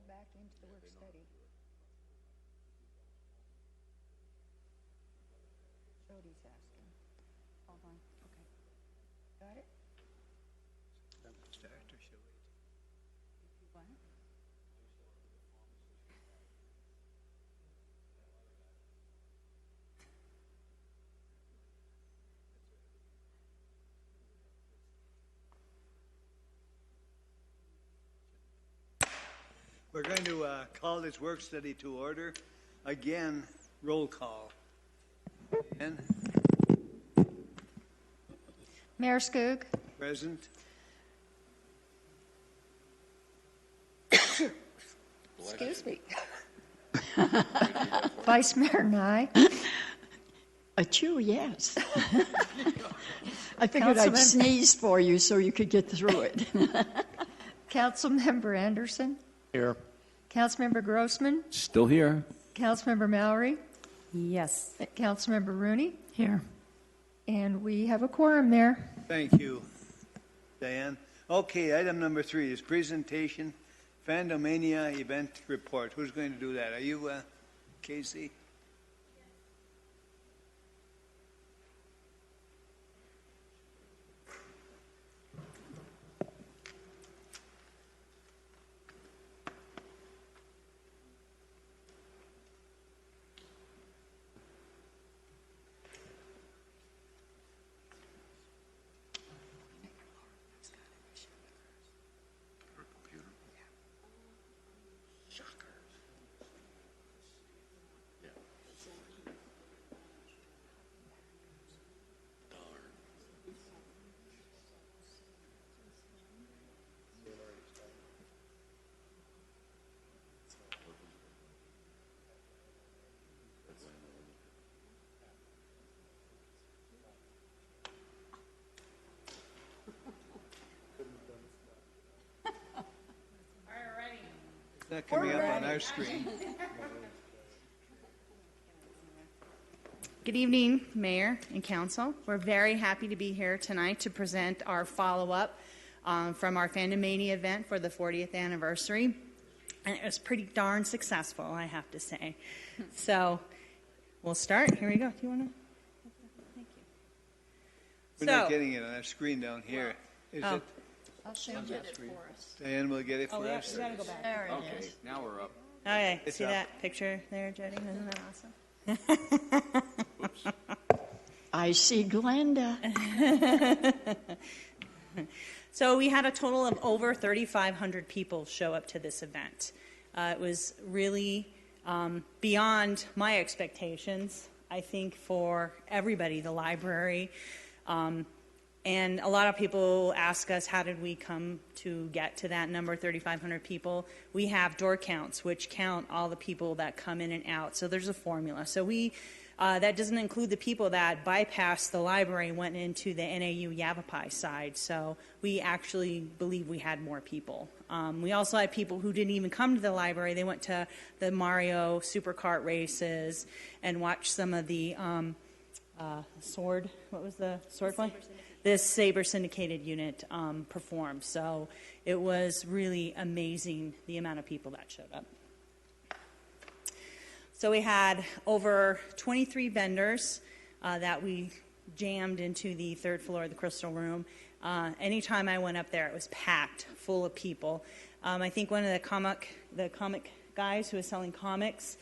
back into the work study. Jody's asking. Hold on. Okay. Got it? Start or shall we? What? We're going to call this work study to order. Again, roll call. And Mayor Skoog. present. Excuse me. Vice Mayor Nye. Achoo, yes. I figured I'd sneeze for you so you could get through it. Councilmember Anderson. Here. Councilmember Grossman. Still here. Councilmember Mallory. Yes. Councilmember Rooney. Here. And we have a quorum there. Thank you, Diane. Okay, item number 3 is presentation, Fandomania event report. Who's going to do that? Are you, Casey? It's not coming up on our screen. Good evening, Mayor and Council. We're very happy to be here tonight to present our follow-up from our Fandomania event for the 40th anniversary. And it was pretty darn successful, I have to say. So we'll start. Here we go. Do you want to? Thank you. We're not getting it on our screen down here. Is it? I'll change it for us. Diane will get it Oh, for we us? gotta go back. There it Okay, is. now we're up. Okay, It's see up. that picture there, Jody? Isn't that awesome? I see Glenda. So we had a total of over 3,500 people show up to this event. It was really beyond my expectations, I think, for everybody, the library. And a lot of people ask us, how did we come to get to that number, 3,500 people? We have door counts, which count all the people that come in and out. So there's a formula. So that doesn't include the people that bypassed the library and went into the NAU Yavapai side. So we actually believe we had more people. We also had people who didn't even come to the library. They went to the Mario Superkart races and watched some of the sword play? This Saber syndicated unit performed. So it was really amazing the amount of people that showed up. So we had over 23 vendors that we jammed into the third floor of the Crystal Room. Anytime I went up there, it was packed, full of people. I think one of the comic guys who was selling comics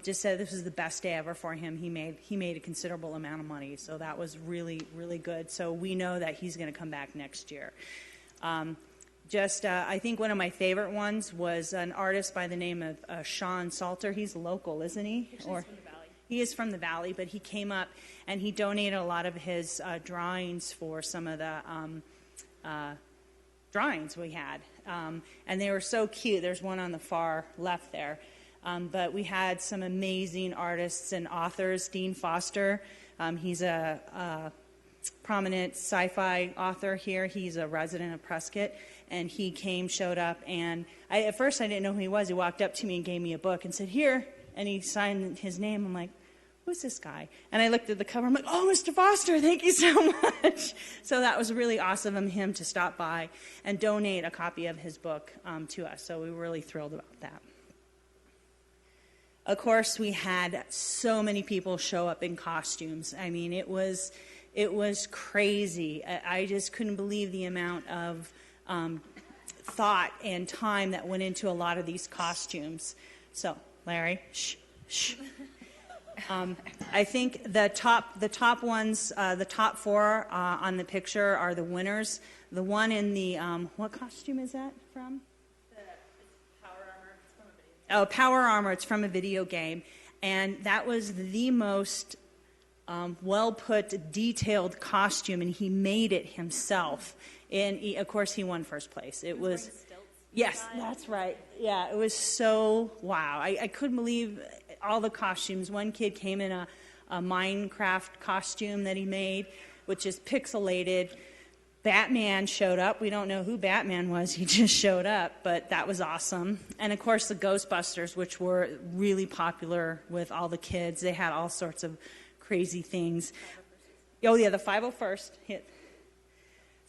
just said this was the best day ever for him. He made a considerable amount of money, so that was really, really good. So we know that he's going to come back next year. I think one of my favorite ones was an artist by the name of Sean Salter. He's local, isn't he? He's from the Valley. He is from the Valley, but he came up and he donated a lot of his drawings for some of the drawings we had. And they were so cute. There's one on the far left there. But we had some amazing artists and authors. Dean Foster, he's a prominent sci-fi author here. He's a resident of Prescott, and he showed up, and at first I didn't know who he was. He walked up to me and gave me a book and said, "Here," and he signed his name. I'm like, who's this guy? And I looked at the cover, I'm like, oh, Mr. Foster, thank you so much. So that was really awesome of him to stop by and donate a copy of his book to us. So we were really thrilled about that. Of course, we had so many people show up in costumes. I mean, it was crazy. I just couldn't believe the amount of thought and time that went into a lot of these costumes. So, Larry, shh, shh. I think the top ones, the top four on the picture are the winners. The one in the, what costume is that from? Power Armor. It's from a video game. And that was the most well-put, detailed costume, and he made it himself. And, of course, he won first place. It was yes, that's right. Yeah, it was so, wow. I couldn't believe all the costumes. One kid came in a Minecraft costume that he made, which is pixelated. Batman showed up. We don't know who Batman was. He just showed up, but that was awesome. And, of course, the Ghostbusters, which were really popular with all the kids. They had all sorts of crazy things. Oh, yeah, the 501st hit.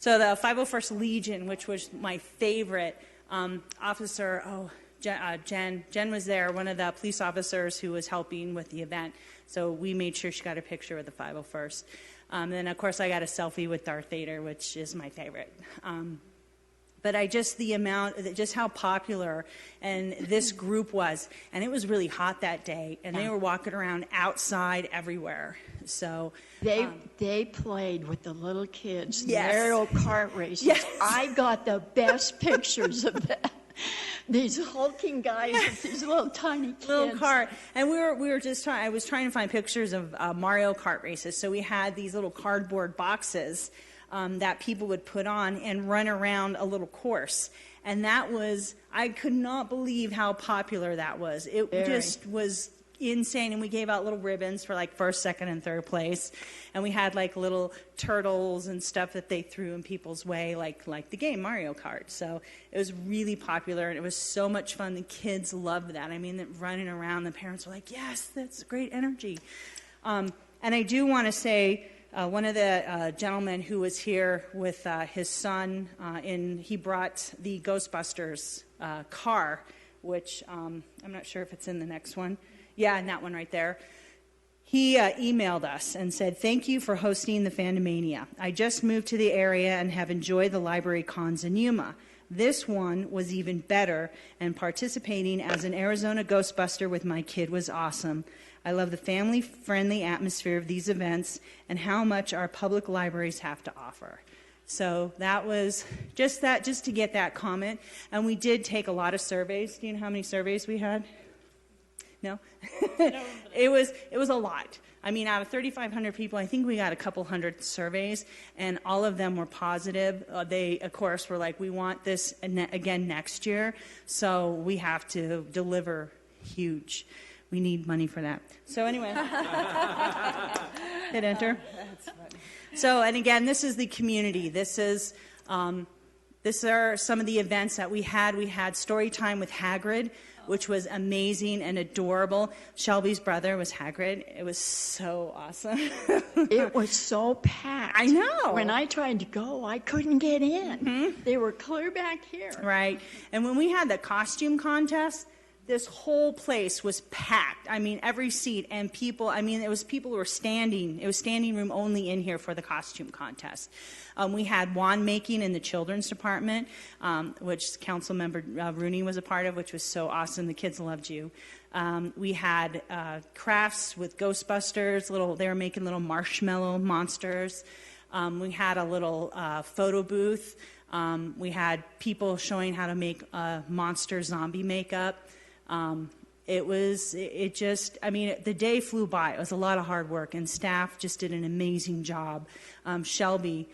So the 501st Legion, which was my favorite officer, Jen was there, one of the police officers who was helping with the event. So we made sure she got a picture with the 501st. Then, of course, I got a selfie with Darth Vader, which is my favorite. But just how popular and this group was. And it was really hot that day, and they were walking around outside everywhere. So they played with the little kids, Yes. their little kart races. Yes. I got the best pictures of that. These hulking guys with these little tiny kids. Little kart, and we were just trying. I was trying to find pictures of Mario Kart races. So we had these little cardboard boxes that people would put on and run around a little course, and that was, I could not believe how popular that was. It just was insane. And we gave out little ribbons for like first, second, and third place, and we had like little turtles and stuff that they threw in people's way, like the game Mario Kart. So it was really popular, and it was so much fun. The kids loved that. I mean, running around, the parents were like, yes, that's great energy. And I do want to say, one of the gentlemen who was here with his son, he brought the Ghostbusters car, which I'm not sure if it's in the next one. Yeah, and that one right there. He emailed us and said, thank you for hosting the Fandomania. I just moved to the area and have enjoyed the library cons in Yuma. This one was even better, and participating as an Arizona Ghostbuster with my kid was awesome. I love the family-friendly atmosphere of these events and how much our public libraries have to offer. So that was just to get that comment. And we did take a lot of surveys. Do you know how many surveys we had? No? It was a lot. I mean, out of 3,500 people, I think we got a couple hundred surveys, and all of them were positive. They, of course, were like, we want this again next year, so we have to deliver huge. We need money for that. So anyway, hit enter. That's funny. So, and again, this is the community. These are some of the events that we had. We had story time with Hagrid, which was amazing and adorable. Shelby's brother was Hagrid. It was so awesome. It was so packed. I know. When I tried to go, I couldn't get in. Mm-hmm. They were clear back here. Right. And when we had the costume contest, this whole place was packed. I mean, every seat and people. I mean, it was people who were standing. It was standing room only in here for the costume contest. We had wand making in the children's department, which Council Member Rooney was a part of, which was so awesome. The kids loved you. We had crafts with Ghostbusters. They were making little marshmallow monsters. We had a little photo booth. We had people showing how to make monster zombie makeup. The day flew by. It was a lot of hard work, and staff just did an amazing job. Shelby,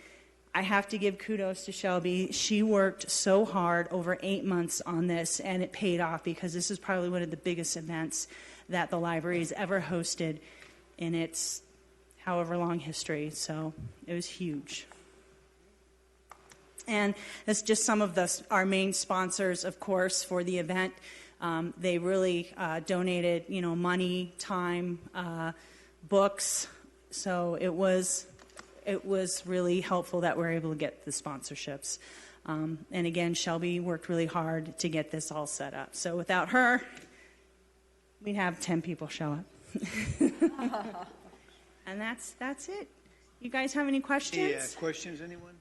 I have to give kudos to Shelby. She worked so hard over 8 months on this, and it paid off, because this is probably one of the biggest events that the library has ever hosted in its however long history. So it was huge. And that's just some of our main sponsors, of course, for the event. They really donated, money, time, books. So it was really helpful that we're able to get the sponsorships. And again, Shelby worked really hard to get this all set up. So without her, we'd have 10 people show up. And that's it. You guys have any questions? Any questions, anyone?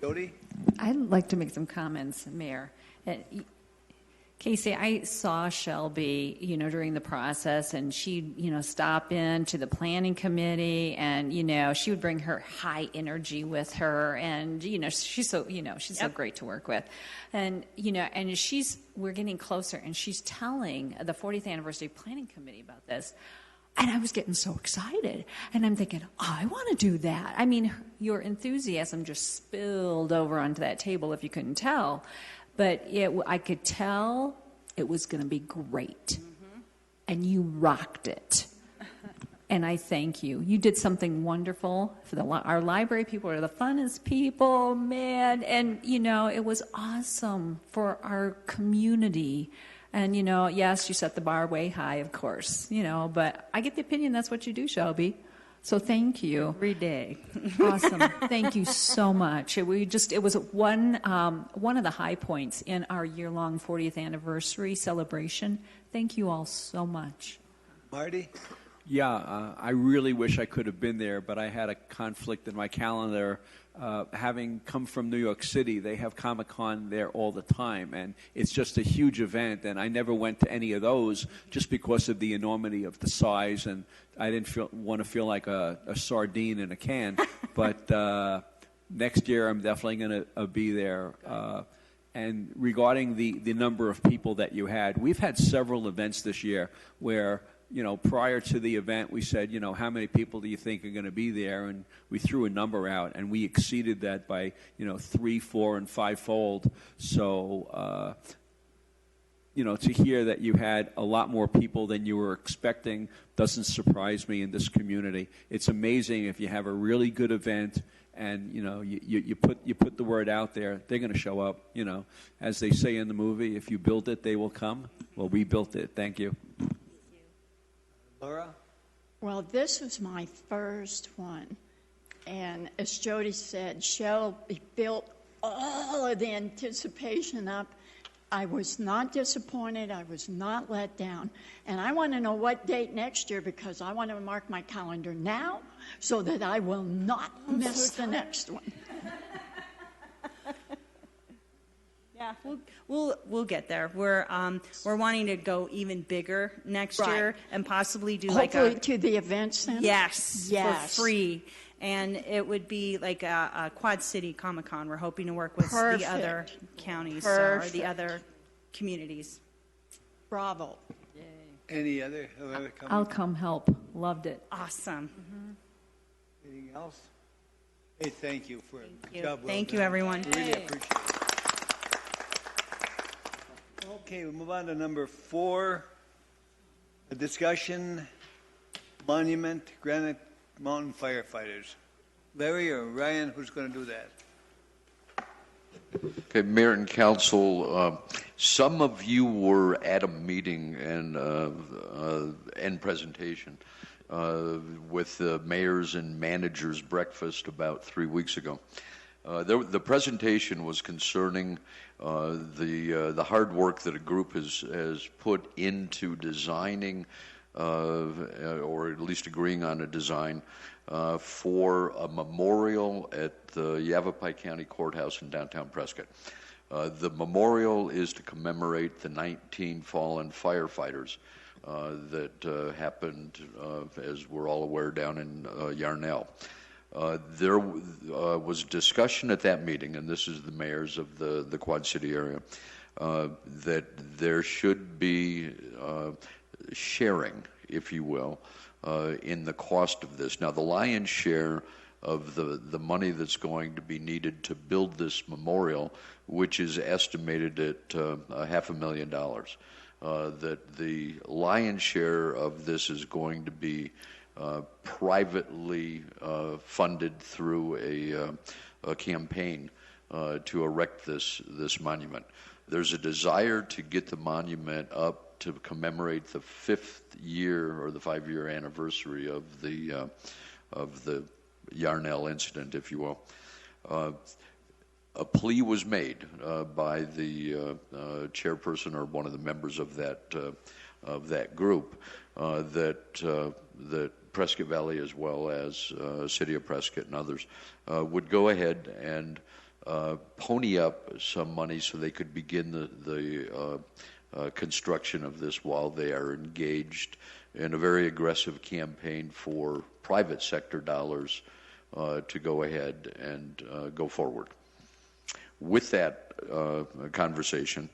Jody? I'd like to make some comments, Mayor. Casey, I saw Shelby, during the process, and she'd, stop in to the planning committee, and, she would bring her high energy with her, and, she's so, she's so great to work with. And, and we're getting closer, and she's telling the 40th anniversary planning committee about this. And I was getting so excited. And I'm thinking, I want to do that. I mean, your enthusiasm just spilled over onto that table, if you couldn't tell. But I could tell it was going to be great. Mm-hmm. And you rocked it. And I thank you. You did something wonderful. Our library people are the funnest people, man. And, it was awesome for our community. And, yes, you set the bar way high, of course, but I get the opinion that's what you do, Shelby. So thank you. Every day. Awesome. Thank you so much. It was one of the high points in our year-long 40th anniversary celebration. Thank you all so much. Marty? Yeah, I really wish I could have been there, but I had a conflict in my calendar. Having come from New York City, they have Comic-Con there all the time, and it's just a huge event, and I never went to any of those just because of the enormity of the size, and I didn't want to feel like a sardine in a can. But next year, I'm definitely going to be there. And regarding the number of people that you had, we've had several events this year where prior to the event, we said, how many people do you think are going to be there? And we threw a number out, and we exceeded that by, 3, 4, and 5-fold. So, to hear that you had a lot more people than you were expecting doesn't surprise me in this community. It's amazing if you have a really good event and, you put the word out there, they're going to show up, As they say in the movie, if you build it, they will come. Well, we built it. Thank you. Laura? Well, this was my first one. And as Jody said, Shelby built all of the anticipation up. I was not disappointed. I was not let down. And I want to know what date next year, because I want to mark my calendar now so that I will not miss the next one. Yeah, we'll get there. We're wanting to go even bigger next year and possibly do hopefully to the event center. Yes, for free, and it would be like a Quad City Comic-Con. We're hoping to work with the other counties or the other communities. Bravo. Any other? I'll come help. Loved it. Awesome. Mm-hmm. Anything else? Hey, thank you for a job well Thank done. you, everyone. We really appreciate it. Okay, we'll move on to number 4, a discussion, monument, Granite Mountain firefighters. Larry or Ryan, who's going to do that? Okay, Mayor and Council, some of you were at a meeting and presentation with the mayors and managers breakfast about 3 weeks ago. The presentation was concerning the hard work that a group has put into designing, or at least agreeing on a design, for a memorial at the Yavapai County Courthouse in downtown Prescott. The memorial is to commemorate the 19 fallen firefighters that happened, as we're all aware, down in Yarnell. There was discussion at that meeting, and this is the mayors of the Quad City area, that there should be sharing, if you will, in the cost of this. Now, the lion's share of the money that's going to be needed to build this memorial, which is estimated at $500,000, that the lion's share of this is going to be privately funded through a campaign to erect this monument. There's a desire to get the monument up to commemorate the 5th year or the 5-year anniversary of the Yarnell incident, if you will. A plea was made by the chairperson or one of the members of that group that Prescott Valley, as well as City of Prescott and others, would go ahead and pony up some money so they could begin the construction of this while they are engaged in a very aggressive campaign for private sector dollars to go ahead and go forward. With that conversation,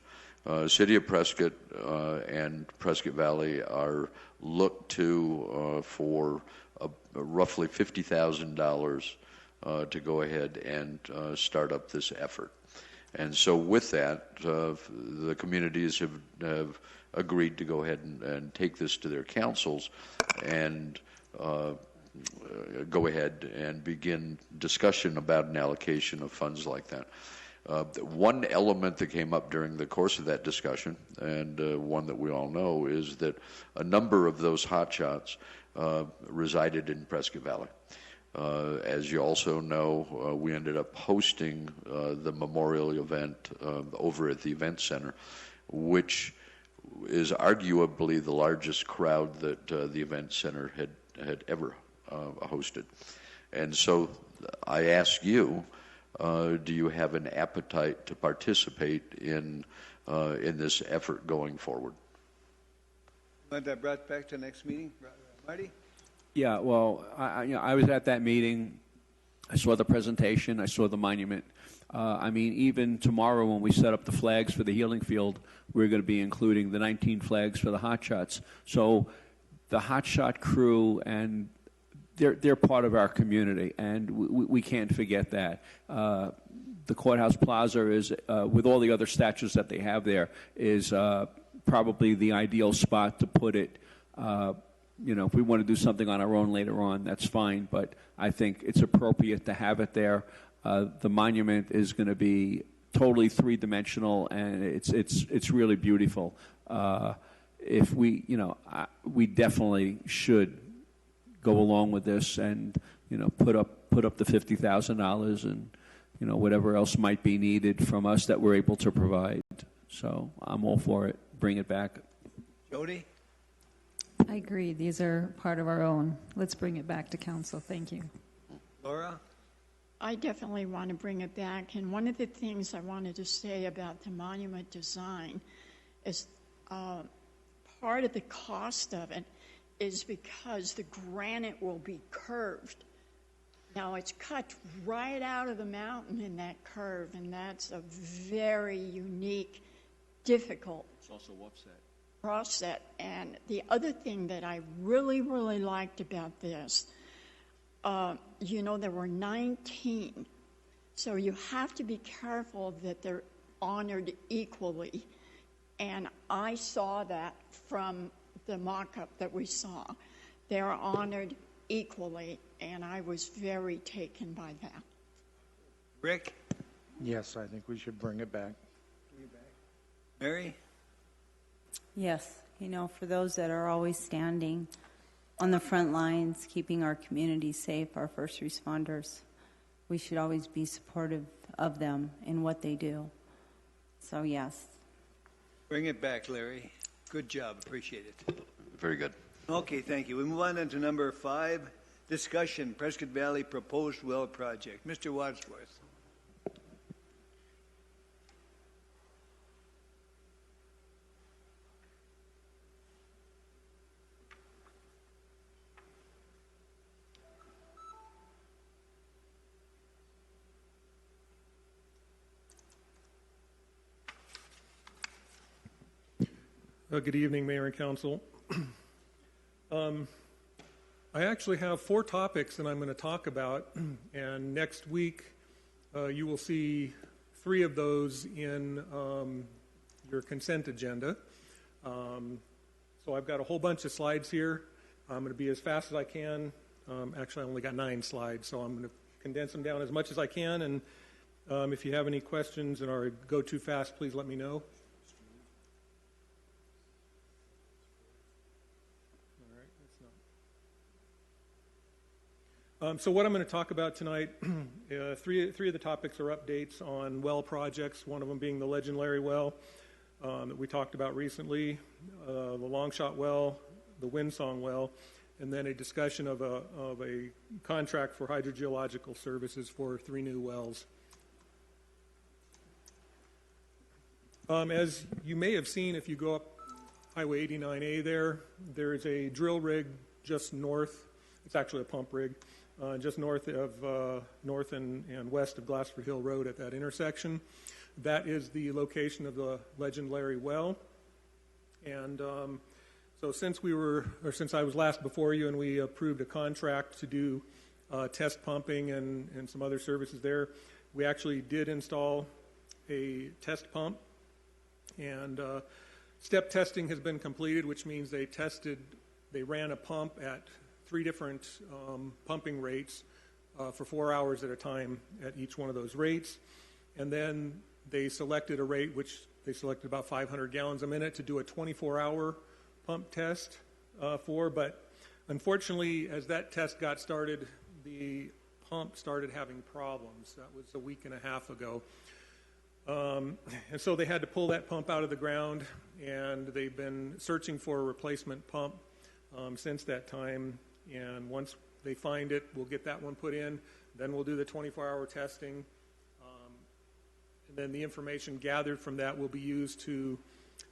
City of Prescott and Prescott Valley are looked to for roughly $50,000 to go ahead and start up this effort. And so with that, the communities have agreed to go ahead and take this to their councils and go ahead and begin discussion about an allocation of funds like that. One element that came up during the course of that discussion, and one that we all know, is that a number of those hotshots resided in Prescott Valley. As you also know, we ended up hosting the memorial event over at the event center, which is arguably the largest crowd that the event center had ever hosted. And so I ask you, do you have an appetite to participate in this effort going forward? Want that brought back to the next meeting? Marty? Yeah, well, I was at that meeting. I saw the presentation. I saw the monument. Even tomorrow when we set up the flags for the Healing Field, we're going to be including the 19 flags for the Hot Shots. So the Hot Shot crew, and they're part of our community, and we can't forget that. The Courthouse Plaza is, with all the other statues that they have there, is probably the ideal spot to put it. If we want to do something on our own later on, that's fine, but I think it's appropriate to have it there. The monument is going to be totally three-dimensional, and it's really beautiful. If we definitely should go along with this and put up the $50,000 and whatever else might be needed from us that we're able to provide. So I'm all for it. Bring it back. Jody? I agree. These are part of our own. Let's bring it back to council. Thank you. Laura? I definitely want to bring it back. And one of the things I wanted to say about the monument design is part of the cost of it is because the granite will be curved. Now, it's cut right out of the mountain in that curve, and that's a very unique, difficult It's also offset. Offset. And the other thing that I really, really liked about this, there were 19. So you have to be careful that they're honored equally. And I saw that from the mock-up that we saw. They're honored equally, and I was very taken by that. Rick? Yes, I think we should bring it back. Mary? Yes, for those that are always standing on the front lines, keeping our community safe, our first responders, we should always be supportive of them in what they do. So, yes. Bring it back, Larry. Good job. Appreciate it. Very good. Okay, thank you. We move on to number 5, discussion, Prescott Valley proposed well project. Mr. Wadsworth. Good evening, Mayor and Council. I actually have 4 topics that I'm going to talk about, and next week you will see 3 of those in your consent agenda. So I've got a whole bunch of slides here. I'm going to be as fast as I can. Actually, I only got 9 slides, so I'm going to condense them down as much as I can, and if you have any questions or go too fast, please let me know. So what I'm going to talk about tonight, three of the topics are updates on well projects, one of them being the Legend Larry well that we talked about recently, the Longshot well, the Windsong well, and then a discussion of a contract for hydrogeological services for 3 new wells. As you may have seen, if you go up Highway 89A there is a drill rig just north. It's actually a pump rig, just north and west of Glassford Hill Road at that intersection. That is the location of the Legend Larry well. And so since I was last before you and we approved a contract to do test pumping and some other services there, we actually did install a test pump. And step testing has been completed, which means they ran a pump at 3 different pumping rates for 4 hours at a time at each one of those rates. And then they selected a rate, which they selected about 500 gallons a minute to do a 24-hour pump test for. But unfortunately, as that test got started, the pump started having problems. That was a week and a half ago. And so they had to pull that pump out of the ground, and they've been searching for a replacement pump since that time. And once they find it, we'll get that one put in. Then we'll do the 24-hour testing. And then the information gathered from that will be used to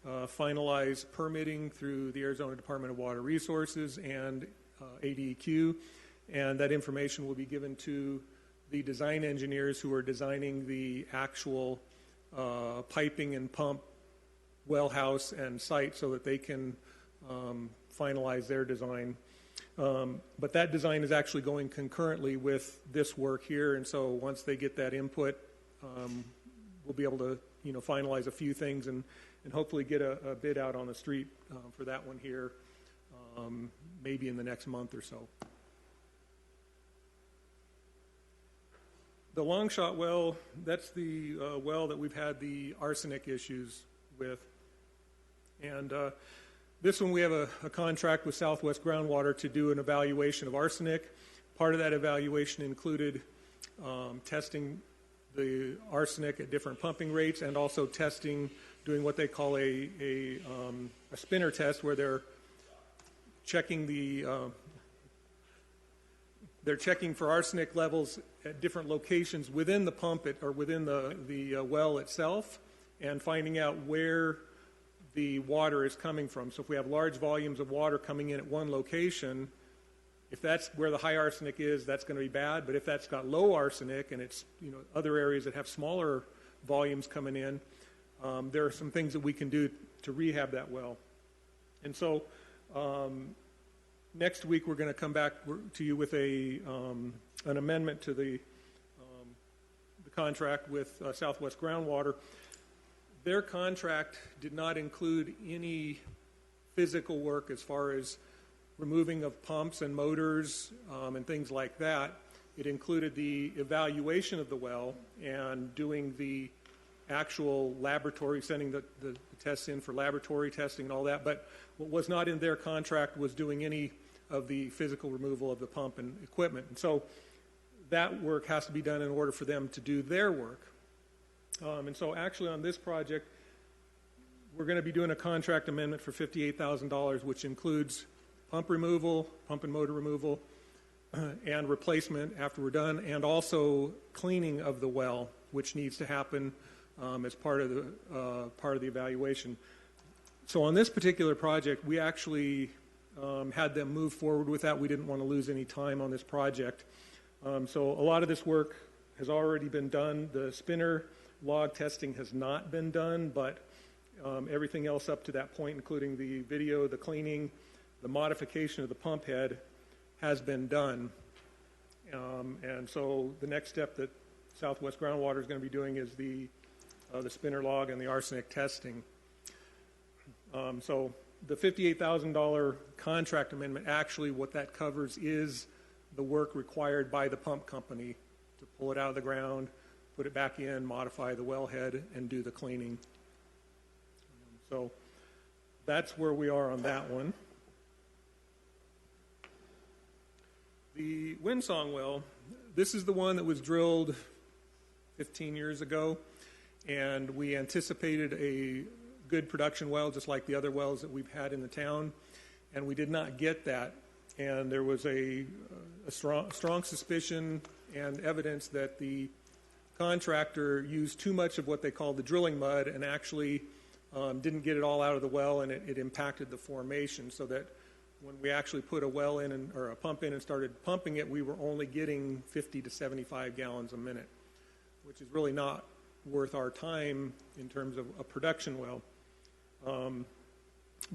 finalize permitting through the Arizona Department of Water Resources and ADEQ. And that information will be given to the design engineers who are designing the actual piping and pump well house and site so that they can finalize their design. But that design is actually going concurrently with this work here, and so once they get that input, we'll be able to finalize a few things and hopefully get a bid out on the street for that one here maybe in the next month or so. The Longshot well, that's the well that we've had the arsenic issues with. And this one we have a contract with Southwest Groundwater to do an evaluation of arsenic. Part of that evaluation included testing the arsenic at different pumping rates and also doing what they call a spinner test where they're checking they're checking for arsenic levels at different locations within the pump or within the well itself and finding out where the water is coming from. So if we have large volumes of water coming in at one location, if that's where the high arsenic is, that's going to be bad. But if that's got low arsenic and it's other areas that have smaller volumes coming in, there are some things that we can do to rehab that well. And so next week we're going to come back to you with an amendment to the contract with Southwest Groundwater. Their contract did not include any physical work as far as removing of pumps and motors and things like that. It included the evaluation of the well and doing the actual laboratory, sending the tests in for laboratory testing and all that. But what was not in their contract was doing any of the physical removal of the pump and equipment. And so that work has to be done in order for them to do their work. And so actually on this project, we're going to be doing a contract amendment for $58,000, which includes pump removal, pump and motor removal, and replacement after we're done, and also cleaning of the well, which needs to happen as part of the evaluation. So on this particular project, we actually had them move forward with that. We didn't want to lose any time on this project. So a lot of this work has already been done. The spinner log testing has not been done, but everything else up to that point, including the video, the cleaning, the modification of the pump head, has been done. And so the next step that Southwest Groundwater is going to be doing is the spinner log and the arsenic testing. So the $58,000 contract amendment, actually what that covers is the work required by the pump company to pull it out of the ground, put it back in, modify the wellhead, and do the cleaning. So that's where we are on that one. The Windsong well, this is the one that was drilled 15 years ago, and we anticipated a good production well, just like the other wells that we've had in the town, and we did not get that. And there was a strong suspicion and evidence that the contractor used too much of what they call the drilling mud and actually didn't get it all out of the well, and it impacted the formation, so that when we actually put a well in or a pump in and started pumping it, we were only getting 50 to 75 gallons a minute, which is really not worth our time in terms of a production well.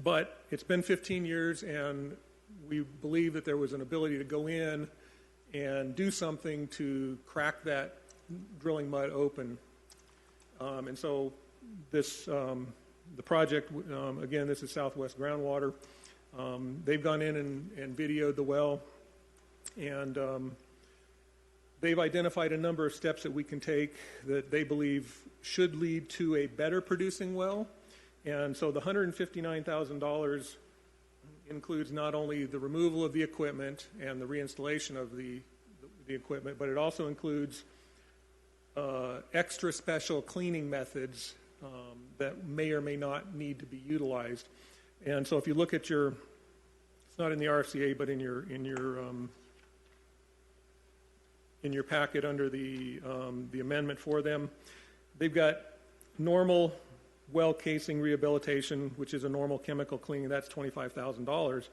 But it's been 15 years, and we believe that there was an ability to go in and do something to crack that drilling mud open. And so this, the project, again, this is Southwest Groundwater. They've gone in and videoed the well, and they've identified a number of steps that we can take that they believe should lead to a better producing well. And so the $159,000 includes not only the removal of the equipment and the reinstallation of the equipment, but it also includes extra special cleaning methods that may or may not need to be utilized. And so if you look at your, it's not in the RFCA, but in your packet under the amendment for them, they've got normal well casing rehabilitation, which is a normal chemical cleaning. That's $25,000.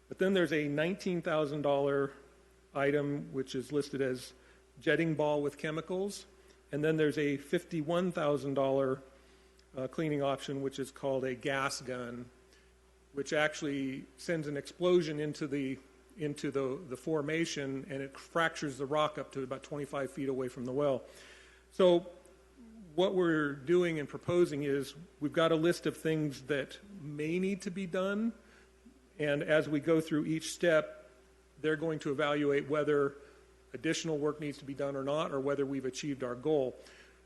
But then there's a $19,000 item which is listed as jetting ball with chemicals, and then there's a $51,000 cleaning option which is called a gas gun, which actually sends an explosion into the formation, and it fractures the rock up to about 25 feet away from the well. So what we're doing and proposing is we've got a list of things that may need to be done, and as we go through each step, they're going to evaluate whether additional work needs to be done or not, or whether we've achieved our goal.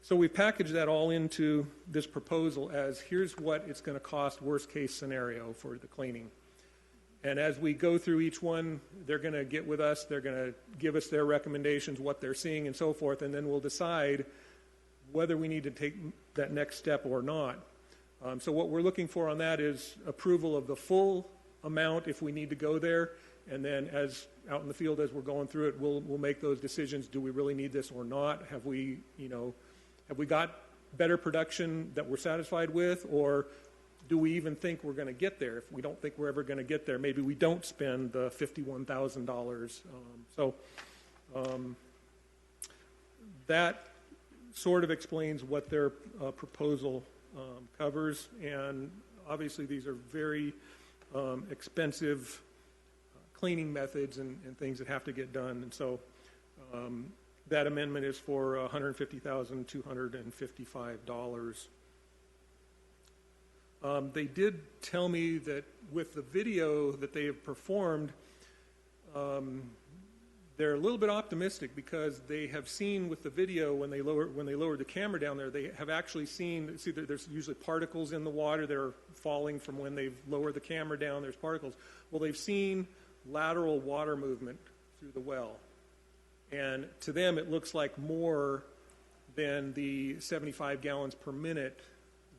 So we packaged that all into this proposal as here's what it's going to cost, worst case scenario for the cleaning. And as we go through each one, they're going to get with us, they're going to give us their recommendations, what they're seeing and so forth, and then we'll decide whether we need to take that next step or not. So what we're looking for on that is approval of the full amount if we need to go there, and then as out in the field as we're going through it, we'll make those decisions. Do we really need this or not? Have we got better production that we're satisfied with, or do we even think we're going to get there? If we don't think we're ever going to get there, maybe we don't spend the $51,000. That sort of explains what their proposal covers, and obviously these are very expensive cleaning methods and things that have to get done, and so that amendment is for $150,255. They did tell me that with the video that they have performed, they're a little bit optimistic because they have seen with the video when they lowered the camera down there, they have actually seen, see, there's usually particles in the water that are falling from when they've lowered the camera down. There's particles. Well, they've seen lateral water movement through the well, and to them it looks like more than the 75 gallons per minute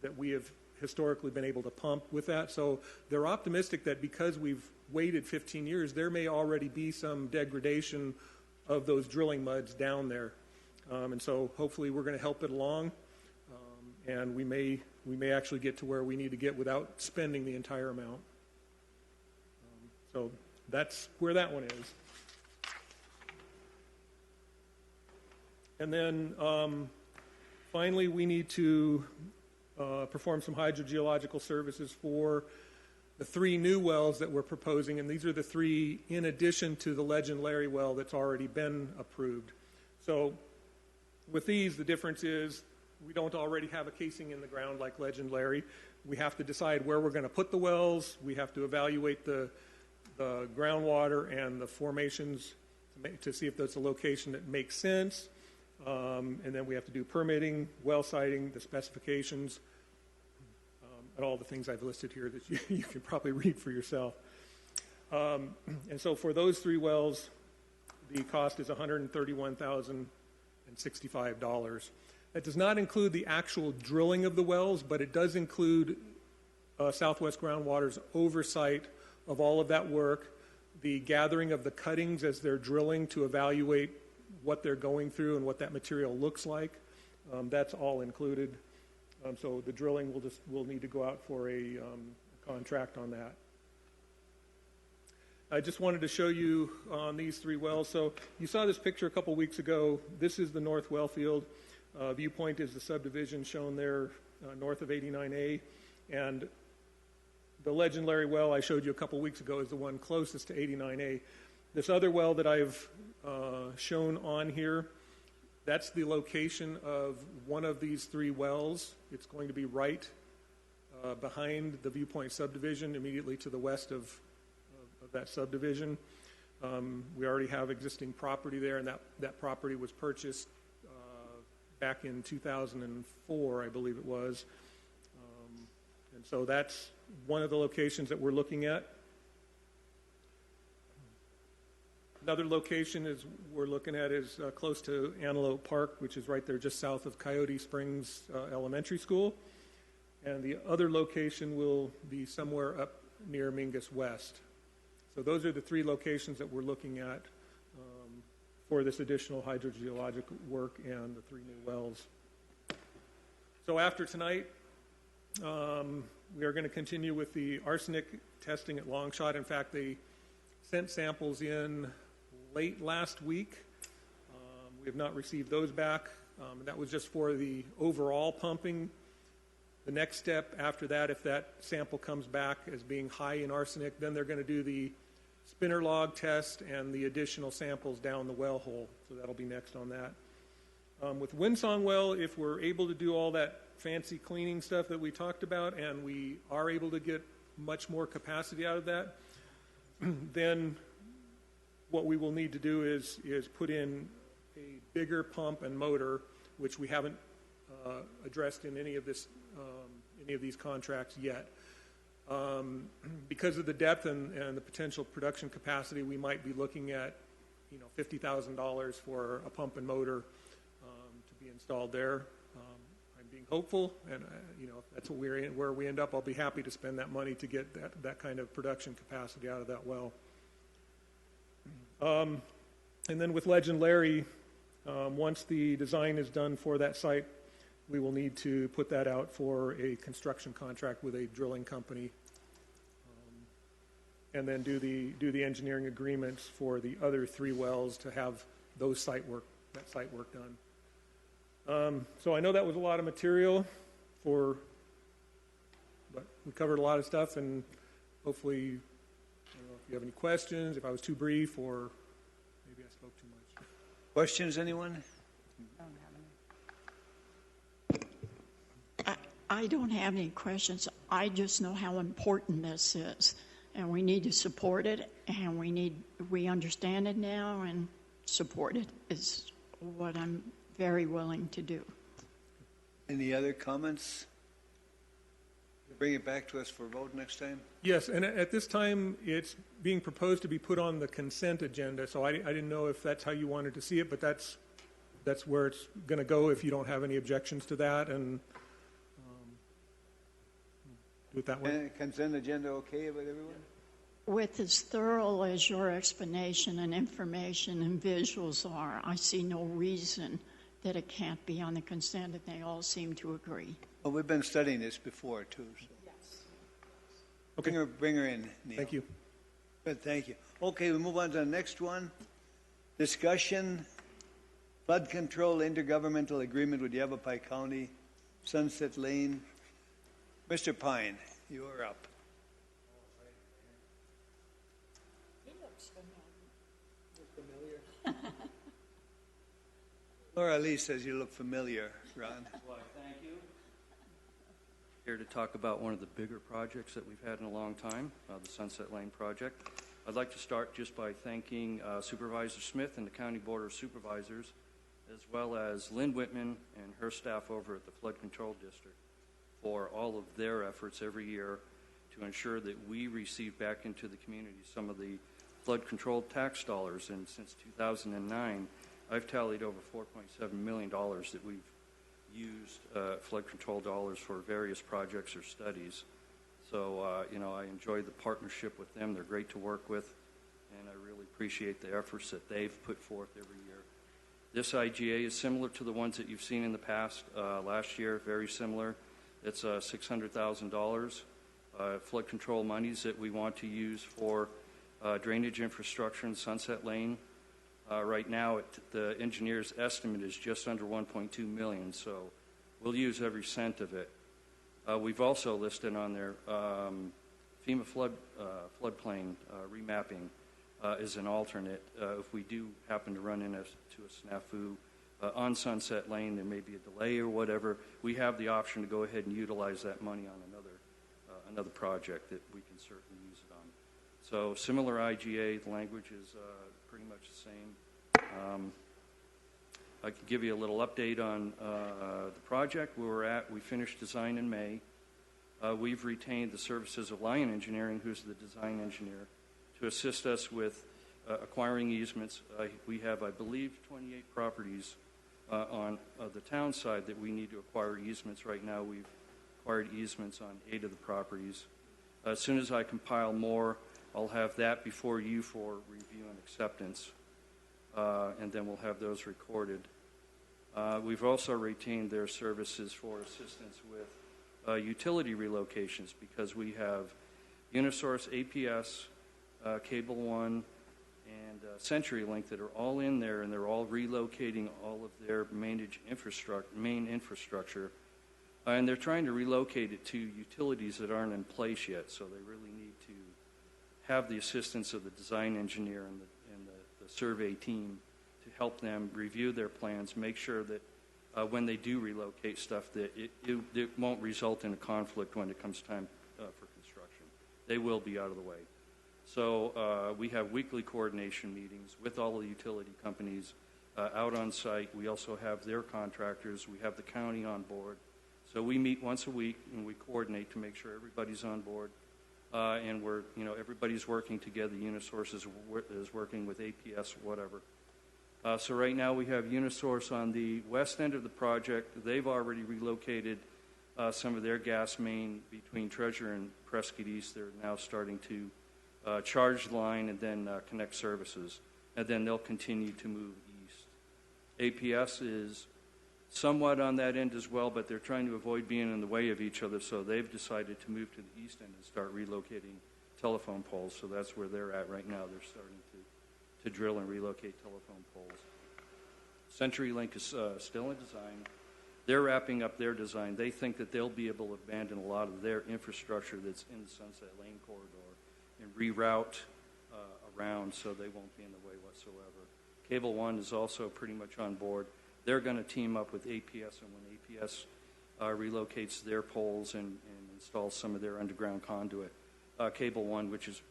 that we have historically been able to pump with that. So they're optimistic that because we've waited 15 years, there may already be some degradation of those drilling muds down there. And so hopefully we're going to help it along, and we may actually get to where we need to get without spending the entire amount. So that's where that one is. And then finally, we need to perform some hydrogeological services for the 3 new wells that we're proposing, and these are the 3 in addition to the Legend Larry well that's already been approved. So with these, the difference is we don't already have a casing in the ground like Legend Larry. We have to decide where we're going to put the wells. We have to evaluate the groundwater and the formations to see if that's a location that makes sense. And then we have to do permitting, well siting, the specifications, and all the things I've listed here that you can probably read for yourself. And so for those 3 wells, the cost is $131,065. That does not include the actual drilling of the wells, but it does include Southwest Groundwater's oversight of all of that work, the gathering of the cuttings as they're drilling to evaluate what they're going through and what that material looks like. That's all included. So the drilling will need to go out for a contract on that. I just wanted to show you on these three wells. So you saw this picture a couple weeks ago. This is the North Well Field. Viewpoint is the subdivision shown there north of 89A. And the Legend Larry well I showed you a couple weeks ago is the one closest to 89A. This other well that I've shown on here, that's the location of one of these three wells. It's going to be right behind the Viewpoint subdivision, immediately to the west of that subdivision. We already have existing property there, and that property was purchased back in 2004, I believe it was. And so that's one of the locations that we're looking at. Another location we're looking at is close to Antelope Park, which is right there just south of Coyote Springs Elementary School. And the other location will be somewhere up near Mingus West. So those are the three locations that we're looking at for this additional hydrogeologic work and the three new wells. So after tonight, we are going to continue with the arsenic testing at Longshot. In fact, they sent samples in late last week. We have not received those back. That was just for the overall pumping. The next step after that, if that sample comes back as being high in arsenic, then they're going to do the spinner log test and the additional samples down the well hole. So that'll be next on that. With Windsong Well, if we're able to do all that fancy cleaning stuff that we talked about and we are able to get much more capacity out of that, then what we will need to do is put in a bigger pump and motor, which we haven't addressed in any of these contracts yet. Because of the depth and the potential production capacity, we might be looking at $50,000 for a pump and motor to be installed there. I'm being hopeful, and if that's where we end up, I'll be happy to spend that money to get that kind of production capacity out of that well. And then with Legend Larry, once the design is done for that site, we will need to put that out for a construction contract with a drilling company, and then do the engineering agreements for the other three wells to have that site work done. So I know that was a lot of material but we covered a lot of stuff, and hopefully, I don't know if you have any questions, if I was too brief, or maybe I spoke too much. Questions, anyone? I don't have any questions. I just know how important this is, and we need to support it, and we understand it now, and support it is what I'm very willing to do. Any other comments? Bring it back to us for a vote next time? Yes, and at this time, it's being proposed to be put on the consent agenda, so I didn't know if that's how you wanted to see it, but that's where it's going to go if you don't have any objections to that, and do it that way. And consent agenda okay with everyone? With as thorough as your explanation and information and visuals are, I see no reason that it can't be on the consent, and they all seem to agree. Well, we've been studying this before, too. So. Yes. Okay. Bring her in, Neil. Thank you. Good, thank you. Okay, we move on to the next one. Discussion, flood control intergovernmental agreement with Yavapai County, Sunset Lane. Mr. Pine, you are up. He looks familiar. Laura Lee says you look familiar, Ron. Why, thank you. Here to talk about one of the bigger projects that we've had in a long time, the Sunset Lane project. I'd like to start just by thanking Supervisor Smith and the County Board of Supervisors, as well as Lynn Whitman and her staff over at the Flood Control District for all of their efforts every year to ensure that we receive back into the community some of the flood control tax dollars, and since 2009, I've tallied over $4.7 million that we've used flood control dollars for various projects or studies. So, I enjoy the partnership with them. They're great to work with, and I really appreciate the efforts that they've put forth every year. This IGA is similar to the ones that you've seen in the past. Last year, very similar. It's $600,000 flood control monies that we want to use for drainage infrastructure in Sunset Lane. Right now, the engineer's estimate is just under $1.2 million, so we'll use every cent of it. We've also listed on there FEMA floodplain remapping is an alternate. If we do happen to run into a snafu on Sunset Lane, there may be a delay or whatever, we have the option to go ahead and utilize that money on another project that we can certainly use it on. So similar IGA, the language is pretty much the same. I can give you a little update on the project where we're at. We finished design in May. We've retained the services of Lion Engineering, who's the design engineer, to assist us with acquiring easements. We have, I believe, 28 properties on the town side that we need to acquire easements. Right now, we've acquired easements on 8 of the properties. As soon as I compile more, I'll have that before you for review and acceptance, and then we'll have those recorded. We've also retained their services for assistance with utility relocations, because we have Unisource, APS, Cable One, and CenturyLink that are all in there, and they're all relocating all of their main infrastructure, and they're trying to relocate it to utilities that aren't in place yet, so they really need to have the assistance of the design engineer and the survey team to help them review their plans, make sure that when they do relocate stuff, that it won't result in a conflict when it comes time for construction. They will be out of the way. So we have weekly coordination meetings with all the utility companies out on site. We also have their contractors. We have the county on board. So we meet once a week and we coordinate to make sure everybody's on board. And everybody's working together. Unisource is working with APS, whatever. So right now we have Unisource on the west end of the project. They've already relocated some of their gas main between Treasure and Prescott East. They're now starting to charge the line and then connect services. And then they'll continue to move east. APS is somewhat on that end as well, but they're trying to avoid being in the way of each other, so they've decided to move to the east end and start relocating telephone poles. So that's where they're at right now. They're starting to drill and relocate telephone poles. CenturyLink is still in design. They're wrapping up their design. They think that they'll be able to abandon a lot of their infrastructure that's in the Sunset Lane corridor and reroute around so they won't be in the way whatsoever. Cable One is also pretty much on board. They're going to team up with APS, and when APS relocates their poles and installs some of their underground conduit, Cable One, which is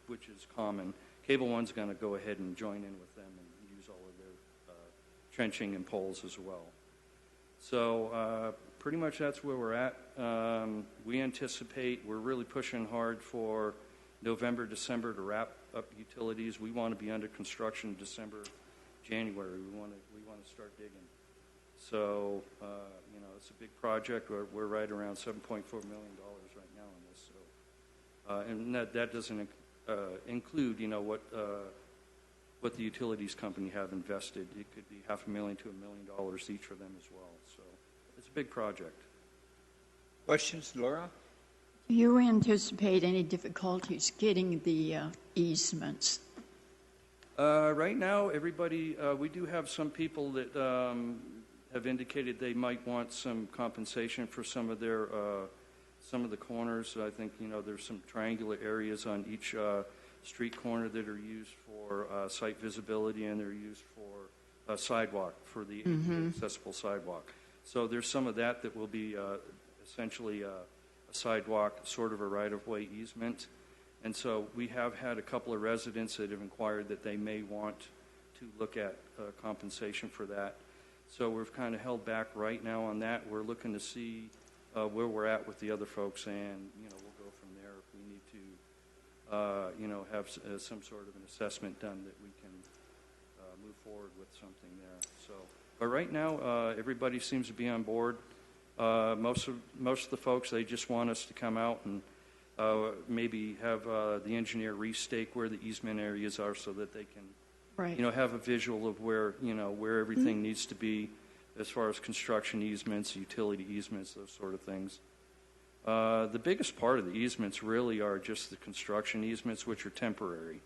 common, Cable One's going to go ahead and join in with them and use all of their trenching and poles as well. So pretty much that's where we're at. We anticipate, we're really pushing hard for November, December to wrap up utilities. We want to be under construction December, January. We want to start digging. So, it's a big project. We're right around $7.4 million right now on this. So, and that doesn't include, what the utilities company have invested. It could be $500,000 to $1 million each for them as well. So, it's a big project. Questions, Laura? Do you anticipate any difficulties getting the easements? Right now, everybody, we do have some people that have indicated they might want some compensation for some of their some of the corners. I think there's some triangular areas on each street corner that are used for site visibility, and they're used for sidewalk, for the accessible sidewalk. So there's some of that will be essentially a sidewalk, sort of a right-of-way easement. And so we have had a couple of residents that have inquired that they may want to look at compensation for that. So we've kind of held back right now on that. We're looking to see where we're at with the other folks, and we'll go from there. If we need have some sort of an assessment done that we can move forward with something there. So, but right now, everybody seems to be on board. Most of the folks, they just want us to come out and maybe have the engineer restake where the easement areas are so that they can, Right. have a visual of where, where everything needs to be as far as construction easements, utility easements, those sort of things. The biggest part of the easements really are just the construction easements, which are temporary.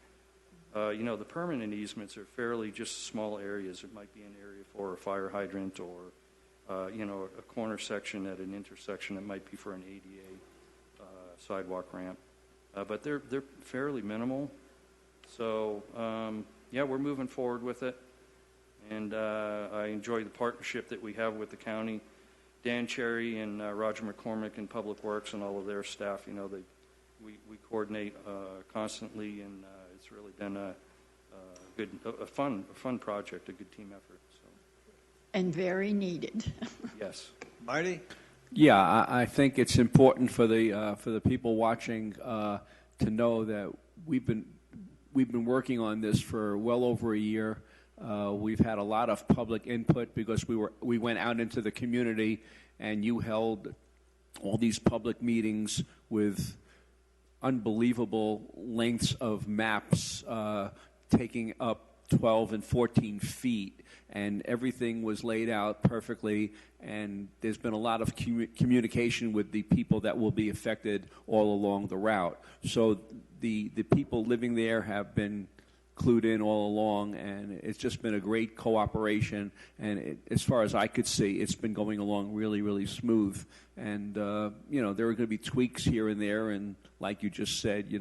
The permanent easements are fairly just small areas. It might be an area for a fire hydrant or, a corner section at an intersection. It might be for an ADA sidewalk ramp. But they're fairly minimal. So, we're moving forward with it. And I enjoy the partnership that we have with the county. Dan Cherry and Roger McCormick in Public Works and all of their staff, we coordinate constantly, and it's really been a fun project, a good team effort. So. And very needed. Yes. Marty? Yeah, I think it's important for the people watching to know that we've been working on this for well over a year. We've had a lot of public input because we went out into the community, and you held all these public meetings with unbelievable lengths of maps taking up 12 and 14 feet, and everything was laid out perfectly, and there's been a lot of communication with the people that will be affected all along the route. So the people living there have been clued in all along, and it's just been a great cooperation, and as far as I could see, it's been going along really, really smooth. And there are going to be tweaks here and there, and like you just said,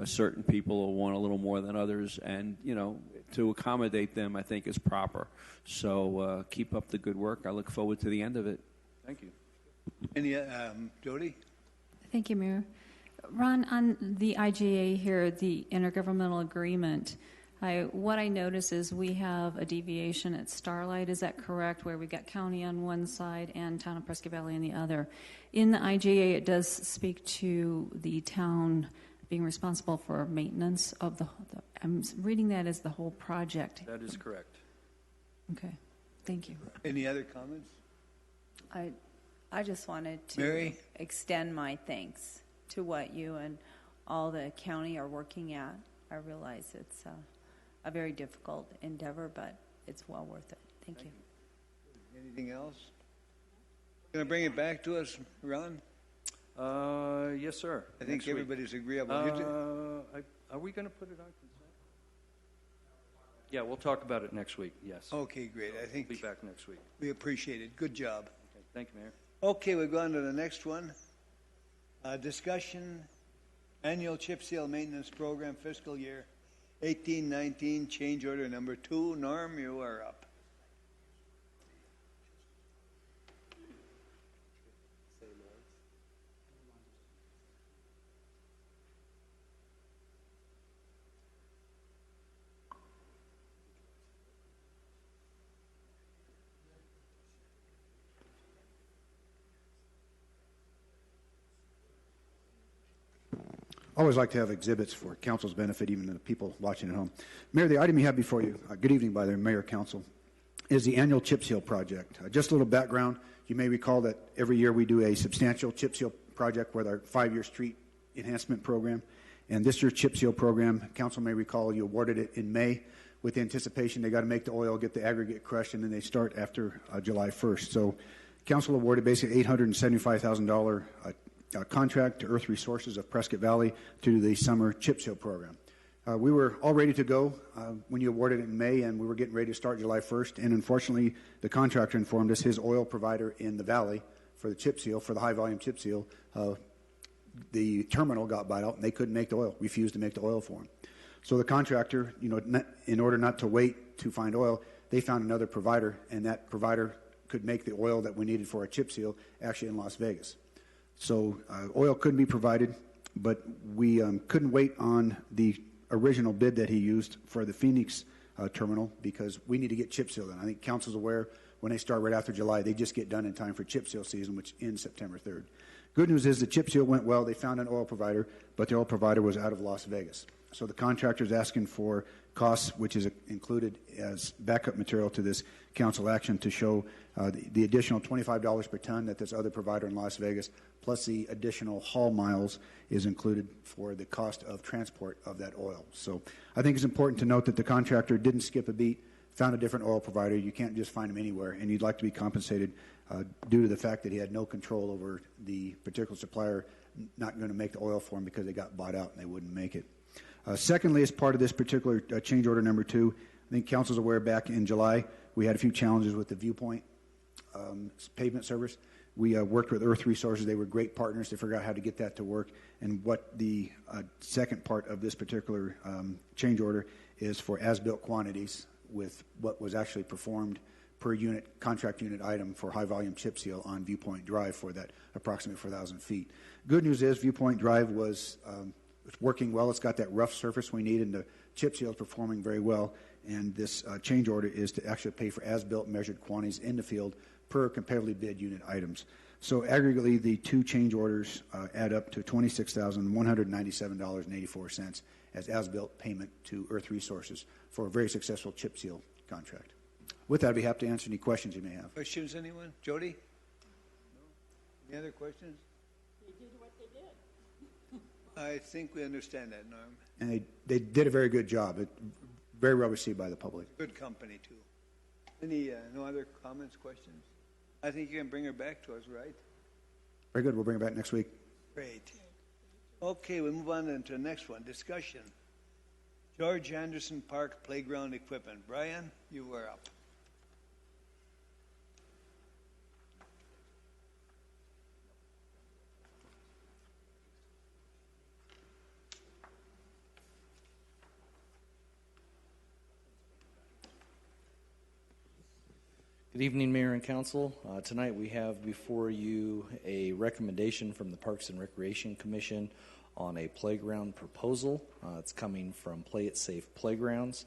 certain people will want a little more than others, and to accommodate them, I think, is proper. So keep up the good work. I look forward to the end of it. Thank you. Any, Jody? Thank you, Mayor. Ron, on the IGA here, the intergovernmental agreement, what I notice is we have a deviation at Starlight, is that correct, where we got county on one side and town of Prescott Valley on the other. In the IGA, it does speak to the town being responsible for maintenance of I'm reading that as the whole project. That is correct. Okay, thank you. Any other comments? I just wanted to Mary? extend my thanks to what you and all the county are working at. I realize it's a very difficult endeavor, but it's well worth it. Thank you. Anything else? Going to bring it back to us, Ron? Yes, sir. I think everybody's agreeable. Are we going to put it on consent? Yeah, we'll talk about it next week, yes. Okay, great. I think we'll be back next week. We appreciate it. Good job. Okay, thank you, Mayor. Okay, we'll go on to the next one. Discussion, annual chip seal maintenance program, fiscal year 18-19, change order number 2. Norm, you are up. I always like to have exhibits for council's benefit, even the people watching at home. Mayor, the item you have before you, good evening by the Mayor, Council, is the annual chip seal project. Just a little background. You may recall that every year we do a substantial chip seal project with our 5-year street enhancement program. And this year's chip seal program, council may recall, you awarded it in May with the anticipation they got to make the oil, get the aggregate crushed, and then they start after July 1st. So council awarded basically $875,000 contract to Earth Resources of Prescott Valley to do the summer chip seal program. We were all ready to go when you awarded it in May, and we were getting ready to start July 1st. And unfortunately, the contractor informed us his oil provider in the valley for the chip seal, for the high-volume chip seal, the terminal got bought out, and they couldn't make the oil, refused to make the oil for him. So the contractor, in order not to wait to find oil, they found another provider, and that provider could make the oil that we needed for a chip seal actually in Las Vegas. So oil couldn't be provided, but we couldn't wait on the original bid that he used for the Phoenix terminal because we need to get chip seal done. I think council's aware when they start right after July, they just get done in time for chip seal season, which ends September 3rd. Good news is the chip seal went well. They found an oil provider, but the oil provider was out of Las Vegas. So the contractor is asking for costs, which is included as backup material to this council action, to show the additional $25 per ton that this other provider in Las Vegas, plus the additional haul miles, is included for the cost of transport of that oil. So I think it's important to note that the contractor didn't skip a beat, found a different oil provider. You can't just find them anywhere, and you'd like to be compensated due to the fact that he had no control over the particular supplier not going to make the oil for him because they got bought out and they wouldn't make it. Secondly, as part of this particular change order number 2, I think council's aware back in July we had a few challenges with the Viewpoint pavement service. We worked with Earth Resources. They were great partners. They figured out how to get that to work. And what the second part of this particular change order is for as-built quantities with what was actually performed per unit, contract unit item for high-volume chip seal on Viewpoint Drive for that approximately 4,000 feet. Good news is Viewpoint Drive was it's working well. It's got that rough surface we need, and the chip seal is performing very well. And this change order is to actually pay for as-built measured quantities in the field per competitively bid unit items. So aggregately, the two change orders add up to $26,197.84 as-built payment to Earth Resources for a very successful chip seal contract. With that, I'd be happy to answer any questions you may have. Questions, anyone? Jody? No? Any other questions? They did what they did. I think we understand that, Norm. And they did a very good job. Very well received by the public. Good company, too. Any, no other comments, questions? I think you can bring her back to us, right? Very good. We'll bring it back next week. Great. Okay, we move on to the next one. Discussion. George Anderson Park Playground Equipment. Brian, you were up. Good evening, Mayor and Council. Tonight we have before you a recommendation from the Parks and Recreation Commission on a playground proposal. It's coming from Play It Safe Playgrounds.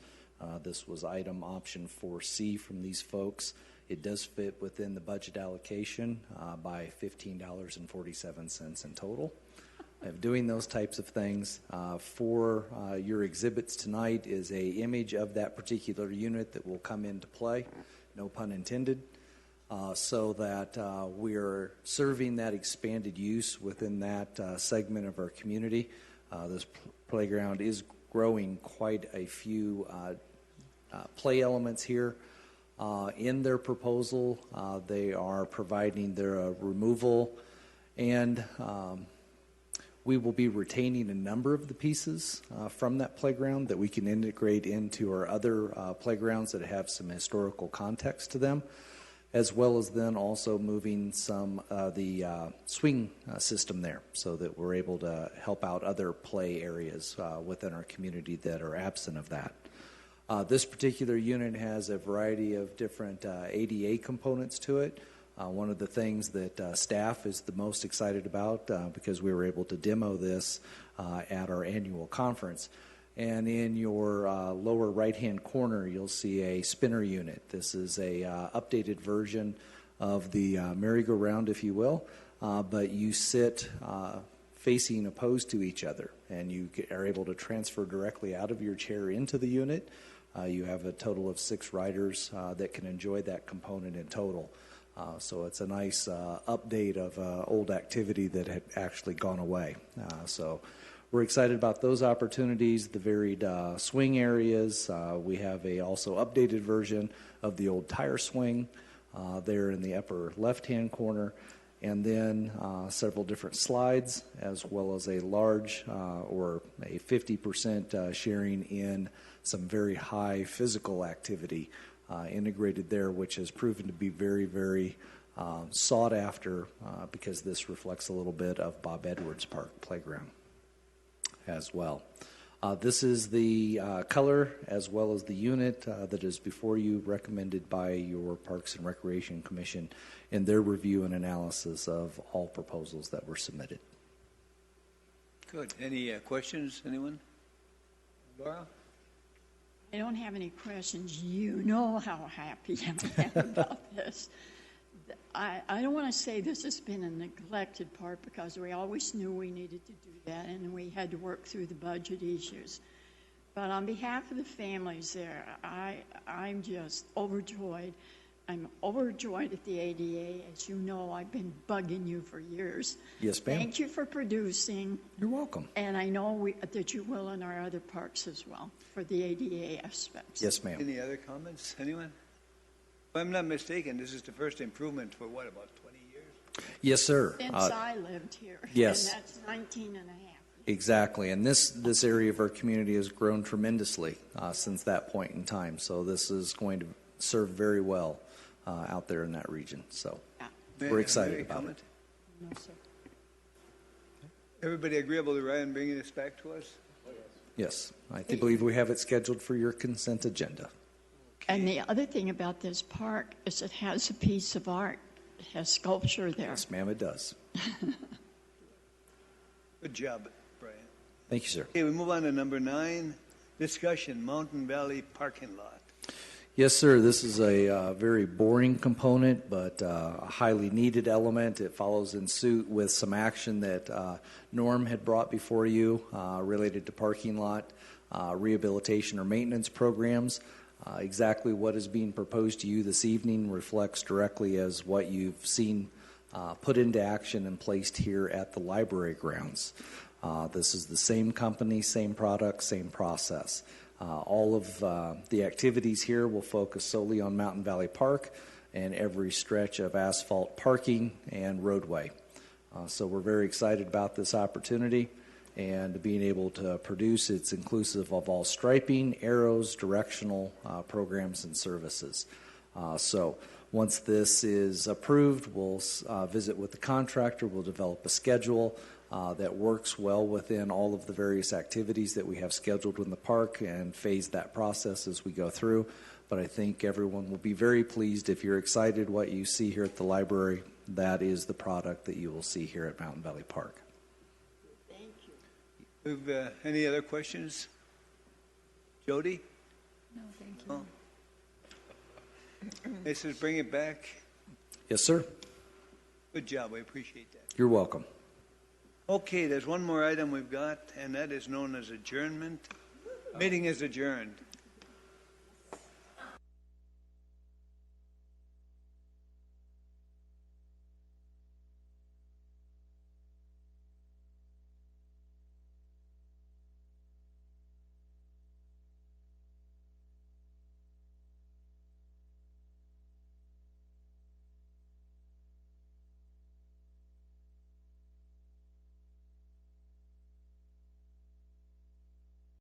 This was item option 4C from these folks. It does fit within the budget allocation by $15.47 in total. Of doing those types of things. For your exhibits tonight is a image of that particular unit that will come into play. No pun intended, so that we're serving that expanded use within that segment of our community. This playground is growing quite a few play elements here. In their proposal, they are providing their removal, and we will be retaining a number of the pieces from that playground that we can integrate into our other playgrounds that have some historical context to them, as well as then also moving some of the swing system there so that we're able to help out other play areas within our community that are absent of that. This particular unit has a variety of different ADA components to it. One of the things that staff is the most excited about because we were able to demo this at our annual conference. And in your lower right-hand corner, you'll see a spinner unit. This is a updated version of the merry-go-round, if you will, but you sit facing opposed to each other, and you are able to transfer directly out of your chair into the unit. You have a total of 6 riders that can enjoy that component in total. So it's a nice update of old activity that had actually gone away. So we're excited about those opportunities, the varied swing areas. We have a also updated version of the old tire swing there in the upper left-hand corner, and then several different slides, as well as a large or a 50% sharing in some very high physical activity integrated there, which has proven to be very, very sought after because this reflects a little bit of Bob Edwards Park Playground as well. This is the color as well as the unit that is before you, recommended by your Parks and Recreation Commission in their review and analysis of all proposals that were submitted. Good. Any questions, anyone? Laura? I don't have any questions. You know how happy I am about this. I don't want to say this has been a neglected part because we always knew we needed to do that and we had to work through the budget issues. But on behalf of the families there, I'm just overjoyed. I'm overjoyed at the ADA. As you know, I've been bugging you for years. Yes, ma'am. Thank you for producing. You're welcome. And I know that you will in our other parks as well for the ADA aspects. Yes, ma'am. Any other comments? Anyone? If I'm not mistaken, this is the first improvement for what, about 20 years? Yes, sir. Since I lived here. yes. And that's 19 and a half. Exactly, and this area of our community has grown tremendously since that point in time. So this is going to serve very well out there in that region. So we're excited about it. No, sir. Everybody agreeable to Ryan bringing this back to us? Yes, I believe we have it scheduled for your consent agenda. And the other thing about this park is it has a piece of art. It has sculpture there. Yes, ma'am, it does. Good job, Brian. Thank you, sir. Okay, we move on to number 9, discussion, Mountain Valley parking lot. Yes, sir. This is a very boring component, but a highly needed element. It follows in suit with some action that Norm had brought before you related to parking lot rehabilitation or maintenance programs. Exactly what is being proposed to you this evening reflects directly as what you've seen put into action and placed here at the library grounds. This is the same company, same product, same process. All of the activities here will focus solely on Mountain Valley Park and every stretch of asphalt parking and roadway. So we're very excited about this opportunity and being able to produce. It's inclusive of all striping, arrows, directional programs, and services. So once this is approved, we'll visit with the contractor. We'll develop a schedule that works well within all of the various activities that we have scheduled in the park and phase that process as we go through. But I think everyone will be very pleased. If you're excited what you see here at the library, that is the product that you will see here at Mountain Valley Park. Thank you. Any other questions? Jody? No, thank you. They says bring it back. Yes, sir. Good job. We appreciate that. You're welcome. Okay, there's one more item we've got, and that is known as adjournment. Meeting is adjourned.